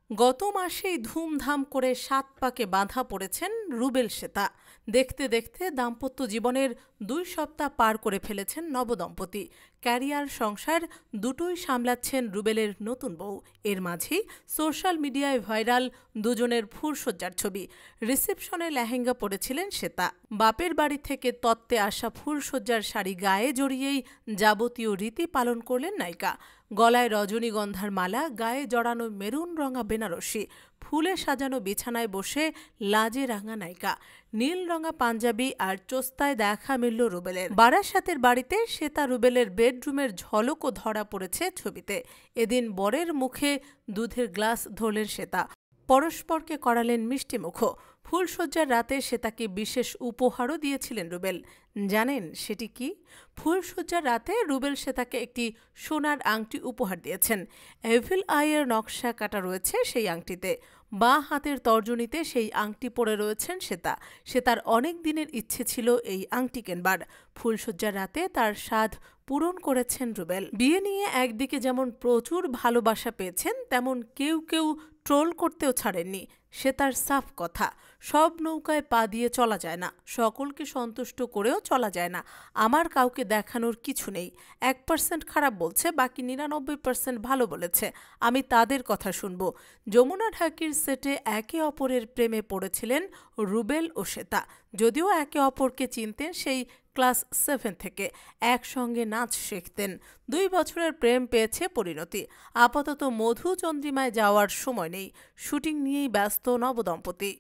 গত মাসেই ধুমধাম করে ৭ পাকে বাঁধা পড়েছেন রুবেল শ্বেতা। দেখতে দেখতে দাম্পত্য জীবনের ২ সপ্তাহ পার করে ফেলেছেন নবদম্পতি। ক্যারিয়ার সংসার দুটোই সামলাচ্ছেন রুবেলের নতুন বউ। এর মাঝেই সোশ্যাল মিডিয়ায় ভাইরাল দুজনের ফুলশয্যার ছবি। রিসেপশনে লেহেঙ্গা পরেছিলেন শ্বেতা। বাপের বাড়ি থেকে তত্ত্বে আসা ফুলশয্যার শাড়ি গায়ে জড়িয়েই যাবতীয় রীতি পালন করলেন নায়িকা। গলায় রজনীগন্ধার মালা, গায়ে জড়ানো মেরুন রঙা বেনারসি, ফুলে সাজানো বিছানায় বসে লাজে রাঙা নায়িকা। নীল রঙা পাঞ্জাবি আর চোস্তায় দেখা মিলল রুবেলের। বারাসাতের বাড়িতে শ্বেতা রুবেলের বেডরুমের ঝলকও ধরা পড়েছে ছবিতে। এদিন বরের মুখে দুধের গ্লাস ধরলেন শ্বেতা। পরস্পরকে করালেন মিষ্টিমুখও। ফুলশয্যার রাতে শ্বেতাকে বিশেষ উপহারও দিয়েছিলেন রুবেল। জানেন সেটি কি? ফুলশয্যার রাতে রুবেল শ্বেতাকে একটি সোনার আংটি উপহার দিয়েছেন। এভিল আইয়ের নকশা কাটা রয়েছে সেই আংটিতে। বাঁ হাতের তর্জনীতে সেই আংটি পরে রয়েছেন শ্বেতা। শ্বেতার অনেক দিনের ইচ্ছে ছিল এই আংটি কেনবার। ফুলশয্যার রাতে তার স্বাদ পূরণ করেছেন রুবেল। বিয়ে নিয়ে একদিকে যেমন প্রচুর ভালোবাসা পেয়েছেন, তেমন কেউ কেউ ট্রোল করতেও ছাড়েননি। সে তার সাফ কথা, সব নৌকায় পা দিয়ে চলা যায় না, সকলকে সন্তুষ্ট করেও চলা যায় না। আমার কাউকে দেখানোর কিছু নেই। 1% খারাপ বলছে, বাকি 99% ভালো বলেছে, আমি তাদের কথা শুনব। যমুনা ঢাকির সেটে একে অপরের প্রেমে পড়েছিলেন রুবেল ও শ্বেতা। যদিও একে অপরকে চিনতেন সেই ক্লাস 7 থেকে, একসঙ্গে নাচ শিখতেন। 2 বছরের প্রেম পেয়েছে পরিণতি। আপাতত মধুচন্দ্রিমায় যাওয়ার সময় নেই। শুটিং নিয়েই ব্যস্ত নবদম্পতি।